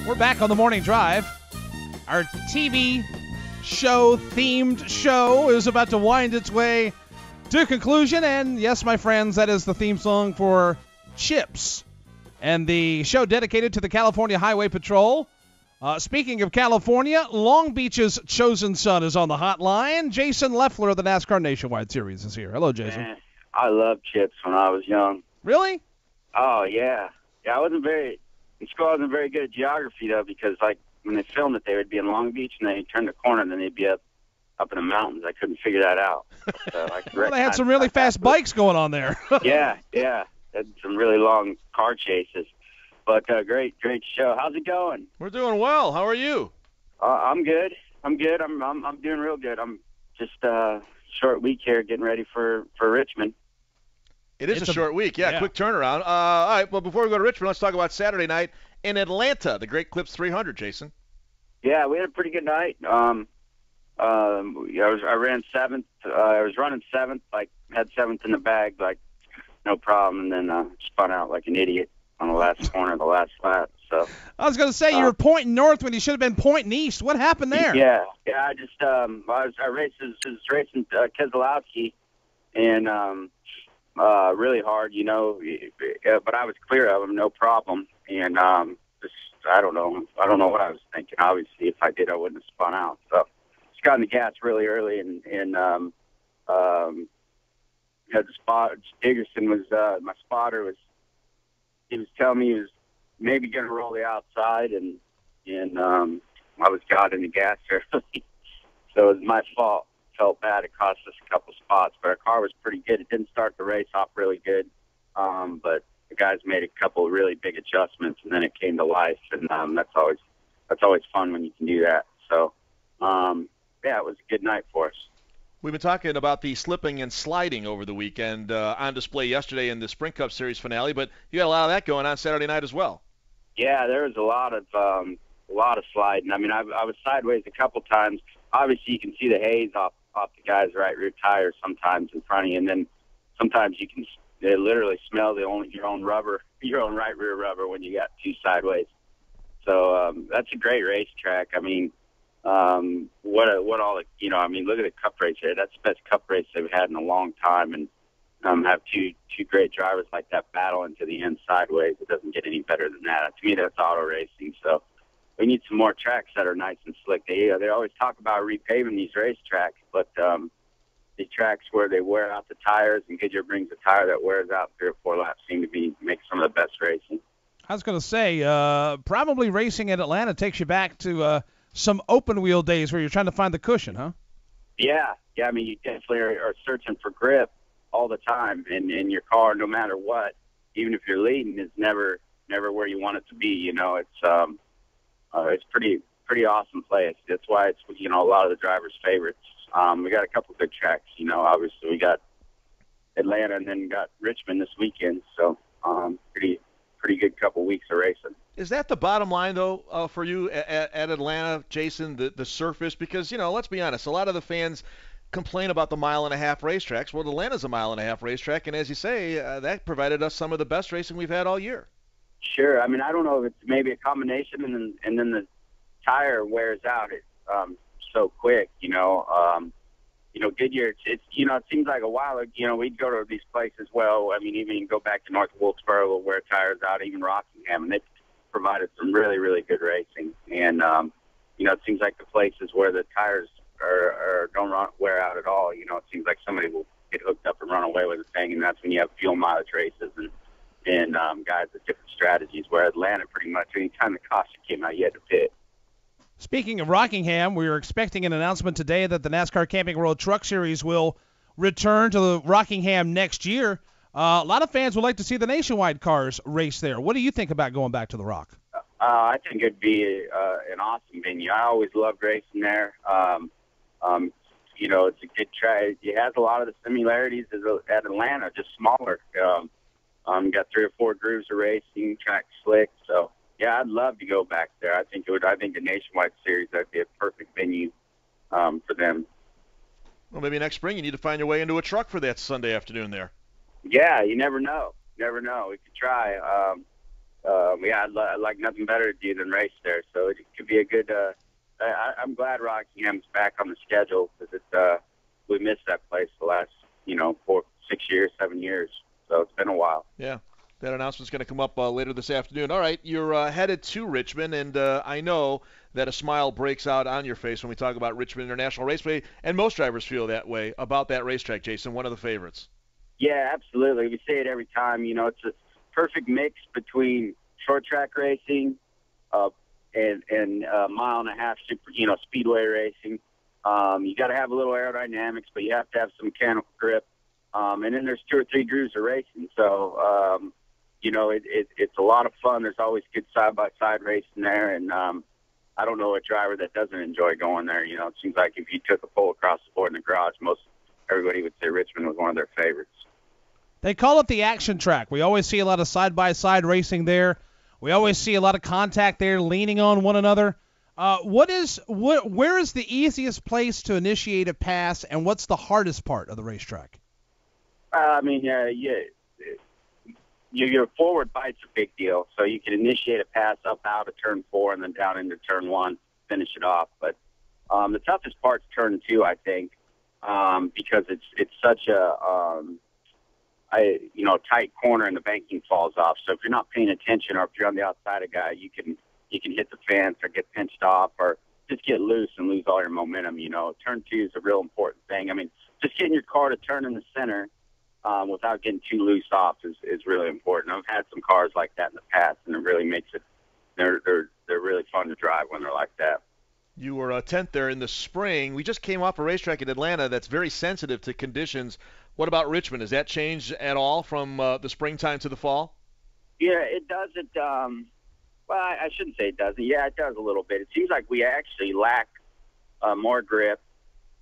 We're back on the morning drive. Our TV show, themed show, is about to wind its way to conclusion. And yes, my friends, that is the theme song for Chips, and the show dedicated to the California Highway Patrol. Speaking of California, Long Beach's chosen son is on the hotline. Jason Leffler of the NASCAR Nationwide Series is here. Hello, Jason. Man, I loved Chips when I was young. Really? Oh, yeah. Yeah, in school I wasn't very good at geography, though, because, like, when they filmed it, they would be in Long Beach, and then they'd turn the corner, and then they'd be up in the mountains. I couldn't figure that out. Well, they had some really fast bikes going on there. Yeah. Had some really long car chases. But great show. How's it going? We're doing well. How are you? I'm good. I'm doing real good. I'm just short week here, getting ready for Richmond. It's a short week. Yeah, quick turnaround. All right, well, before we go to Richmond, let's talk about Saturday night in Atlanta, the Great Clips 300, Jason. Yeah, we had a pretty good night. I ran seventh. I was running seventh, like had seventh in the bag, like no problem, and then spun out like an idiot on the last corner of the last lap. So I was going to say you were pointing north when you should have been pointing east. What happened there? Yeah. I just I racing Keselowski, and really hard, but I was clear of him, no problem. And I don't know what I was thinking. Obviously, if I did, I wouldn't have spun out. So just got in the gas really early, and had the spot. Diggerson was my spotter. He was telling me he was maybe going to roll the outside, and I was got in the gas early, so it was my fault. Felt bad. It cost us a couple spots, but our car was pretty good. It didn't start the race off really good, but the guys made a couple of really big adjustments, and then it came to life, and that's always fun when you can do that. So, it was a good night for us. We've been talking about the slipping and sliding over the weekend on display yesterday in the Sprint Cup Series finale, but you got a lot of that going on Saturday night as well. Yeah, there was a lot of sliding. I mean, I was sideways a couple times. Obviously, you can see the haze off the guy's right rear tires sometimes in front of you, and then sometimes you can literally smell your own right rear rubber when you got two sideways. So that's a great racetrack. I mean, look at the Cup race here. That's the best Cup race they've had in a long time, and have two great drivers like that battle into the end sideways. It doesn't get any better than that. To me, that's auto racing. So we need some more tracks that are nice and slick. They always talk about repaving these racetracks, but the tracks where they wear out the tires and Goodyear brings a tire that wears out 3 or 4 laps seem to make some of the best racing. I was going to say, probably racing at Atlanta takes you back to some open wheel days where you're trying to find the cushion, huh? Yeah. I mean, you definitely are searching for grip all the time, and in your car, no matter what, even if you're leading, is never where you want it to be. It's pretty awesome place. That's why it's a lot of the drivers' favorites. We got a couple good tracks. Obviously we got Atlanta and then got Richmond this weekend. So pretty good couple weeks of racing. Is that the bottom line, though, for you at Atlanta, Jason, the surface? Because, let's be honest, a lot of the fans complain about the mile-and-a-half racetracks. Well, Atlanta's a mile-and-a-half racetrack, and as you say, that provided us some of the best racing we've had all year. Sure. I mean, I don't know if it's maybe a combination, and then the tire wears out so quick, Goodyear, it seems like a while ago, we'd go to these places. Well, I mean, even go back to North Wilkesboro, we'll wear tires out, even Rockingham, and they provided some really, really good racing. And, it seems like the places where the tires don't wear out at all, it seems like somebody will get hooked up and run away with the thing, and that's when you have fuel mileage races and guys with different strategies, where Atlanta pretty much anytime the caution came out, you had to pit. Speaking of Rockingham, we are expecting an announcement today that the NASCAR Camping World Truck Series will return to Rockingham next year. A lot of fans would like to see the Nationwide cars race there. What do you think about going back to the Rock? I think it'd be an awesome venue. I always loved racing there. It's a good track. It has a lot of the similarities at Atlanta, just smaller. Got 3 or 4 grooves of racing, track slick. So, yeah, I'd love to go back there. I think the Nationwide Series, that'd be a perfect venue for them. Well, maybe next spring you need to find your way into a truck for that Sunday afternoon there. Yeah, you never know. We could try. I'd like nothing better to do than race there. So it could be a good. I'm glad Rockingham's back on the schedule because we missed that place the last 4, 6 years, 7 years. So it's been a while. Yeah. That announcement's going to come up later this afternoon. All right, you're headed to Richmond, and I know that a smile breaks out on your face when we talk about Richmond International Raceway, and most drivers feel that way about that racetrack, Jason, one of the favorites. Yeah, absolutely. We say it every time. It's a perfect mix between short track racing and mile-and-a-half speedway racing. You got to have a little aerodynamics, but you have to have some mechanical grip. And then there's 2 or 3 grooves of racing. So, it's a lot of fun. There's always good side-by-side racing there. And I don't know a driver that doesn't enjoy going there. It seems like if you took a poll across the board in the garage, everybody would say Richmond was one of their favorites. They call it the action track. We always see a lot of side-by-side racing there. We always see a lot of contact there, leaning on one another. Where is the easiest place to initiate a pass, and what's the hardest part of the racetrack? Your forward bite's a big deal. So you can initiate a pass up out of turn 4 and then down into turn 1, finish it off. But the toughest part's turn 2, I think, because it's such a tight corner and the banking falls off. So if you're not paying attention, or if you're on the outside of a guy, you can hit the fence or get pinched off or just get loose and lose all your momentum. Turn 2 is a real important thing. I mean, just getting your car to turn in the center without getting too loose off is really important. I've had some cars like that in the past, and it really makes it. They're really fun to drive when they're like that. You were 10th there in the spring. We just came off a racetrack in Atlanta that's very sensitive to conditions. What about Richmond? Has that changed at all from the springtime to the fall? Yeah, it does. Well, I shouldn't say it doesn't. Yeah, it does a little bit. It seems like we actually lack more grip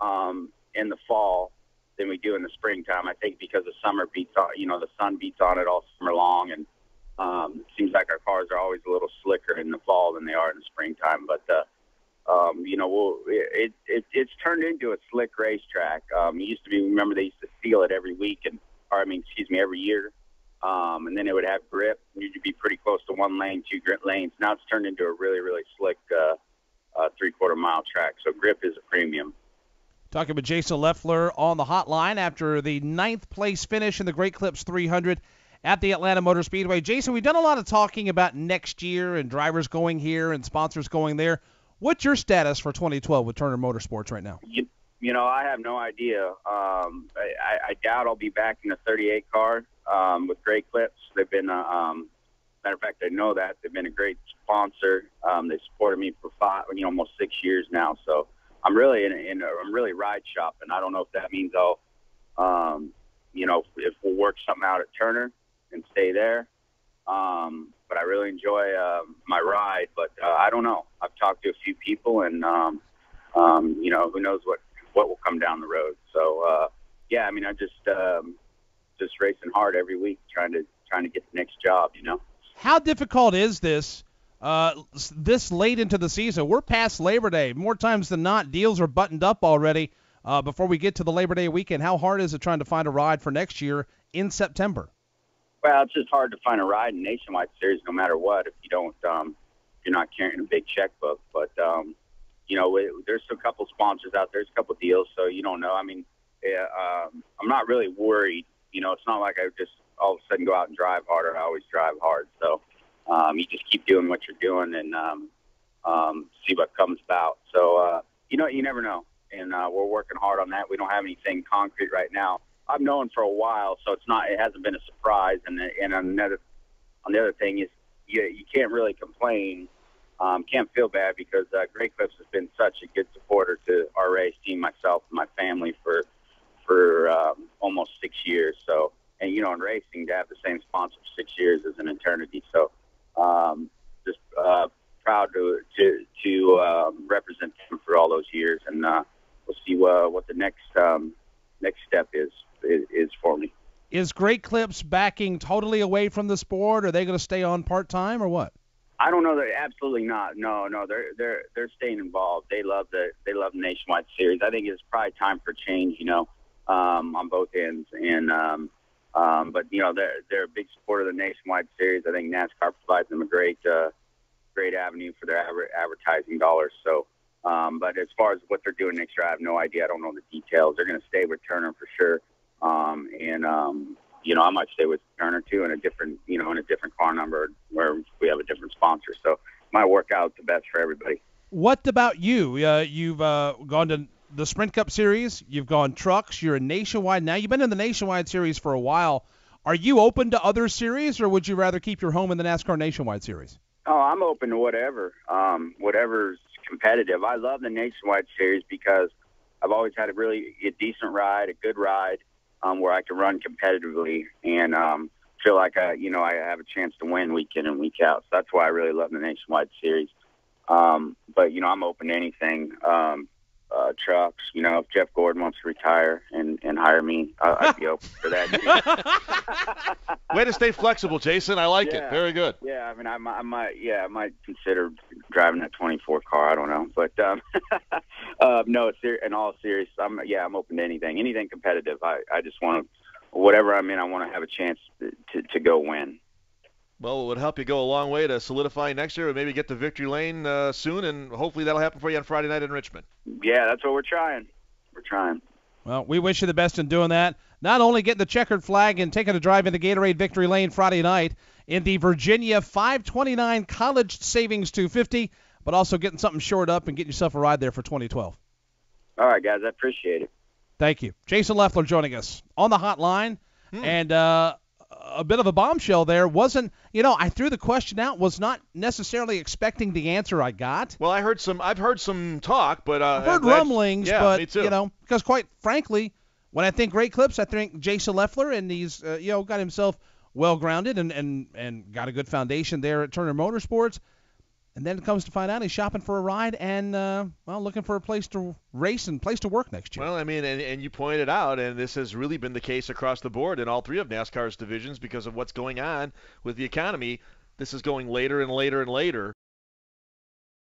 in the fall than we do in the springtime. I think because the summer beats on, the sun beats on it all summer long, and it seems like our cars are always a little slicker in the fall than they are in the springtime. But it's turned into a slick racetrack. It used to be, remember, they used to seal it every year. And then it would have grip. You'd be pretty close to 1 lane, 2 lanes. Now it's turned into a really, really slick 3/4 mile track. So grip is a premium. Talking with Jason Leffler on the hotline after the 9th place finish in the Great Clips 300 at the Atlanta Motor Speedway. Jason, we've done a lot of talking about next year and drivers going here and sponsors going there. What's your status for 2012 with Turner Motorsports right now? I have no idea. I doubt I'll be back in the 38 car with Great Clips. They've been, matter of fact, I know that. They've been a great sponsor. They supported me for almost 6 years now. So I'm really I'm really ride shopping. I don't know if that means I'll, if we'll work something out at Turner and stay there. But I really enjoy my ride. But I don't know. I've talked to a few people, and who knows what will come down the road. So I'm just racing hard every week, trying to get the next job. How difficult is this late into the season? We're past Labor Day. More times than not, deals are buttoned up already before we get to the Labor Day weekend. How hard is it trying to find a ride for next year in September? Well, it's just hard to find a ride in Nationwide Series no matter what if you don't, you're not carrying a big checkbook. But, there's a couple sponsors out there, there's a couple deals, so you don't know. I mean, I'm not really worried. It's not like I just all of a sudden go out and drive harder. I always drive hard. So you just keep doing what you're doing and see what comes about. So, you never know. And we're working hard on that. We don't have anything concrete right now. I've known for a while, so it hasn't been a surprise. And on the other thing is you can't really complain. Can't feel bad because Great Clips has been such a good supporter to our race team, myself, and my family for almost 6 years. So, and in racing, to have the same sponsor for 6 years is an eternity. So, just proud to represent them for all those years, and we'll see what the next step is for me. Is Great Clips backing totally away from the sport? Are they going to stay on part-time or what? I don't know. Absolutely not. No. They're staying involved. They love the Nationwide Series. I think it's probably time for change, on both ends. And But they're a big supporter of the Nationwide Series. I think NASCAR provides them a great avenue for their advertising dollars. So, but as far as what they're doing next year, I have no idea. I don't know the details. They're going to stay with Turner for sure. I might stay with Turner too in a different car number where we have a different sponsor. So it might work out the best for everybody. What about you? You've gone to the Sprint Cup Series. You've gone trucks. You're a Nationwide now. You've been in the Nationwide Series for a while. Are you open to other series, or would you rather keep your home in the NASCAR Nationwide Series? Oh, I'm open to whatever. Whatever's competitive. I love the Nationwide Series because I've always had a decent ride, a good ride, where I can run competitively and feel like I have a chance to win week in and week out. So that's why I really love the Nationwide Series. But I'm open to anything. Trucks, if Jeff Gordon wants to retire and hire me, I'd be open for that. Way to stay flexible, Jason. I like it. Very good. Yeah, I mean, I might consider driving that 24 car. I don't know, but no, in all seriousness, I'm open to anything competitive. I just want to, whatever I'm in, I want to have a chance to go win. Well, it would help you go a long way to solidify next year and maybe get to victory lane soon, and hopefully that'll happen for you on Friday night in Richmond. Yeah, that's what we're trying. Well, we wish you the best in doing that. Not only getting the checkered flag and taking a drive in the Gatorade Victory Lane Friday night in the Virginia 529 College Savings 250, but also getting something shored up and getting yourself a ride there for 2012. All right, guys, I appreciate it. Thank you. Jason Leffler joining us on the hotline. And a bit of a bombshell there. I threw the question out, was not necessarily expecting the answer I got. Well, I've heard some talk, but I've heard rumblings, yeah, me too. Because quite frankly, when I think great clips, I think Jason Leffler, and he's got himself well grounded and got a good foundation there at Turner Motorsports. And then it comes to find out he's shopping for a ride and, looking for a place to race and place to work next year. Well, I mean, and you pointed out, and this has really been the case across the board in all three of NASCAR's divisions because of what's going on with the economy. This is going later and later and later.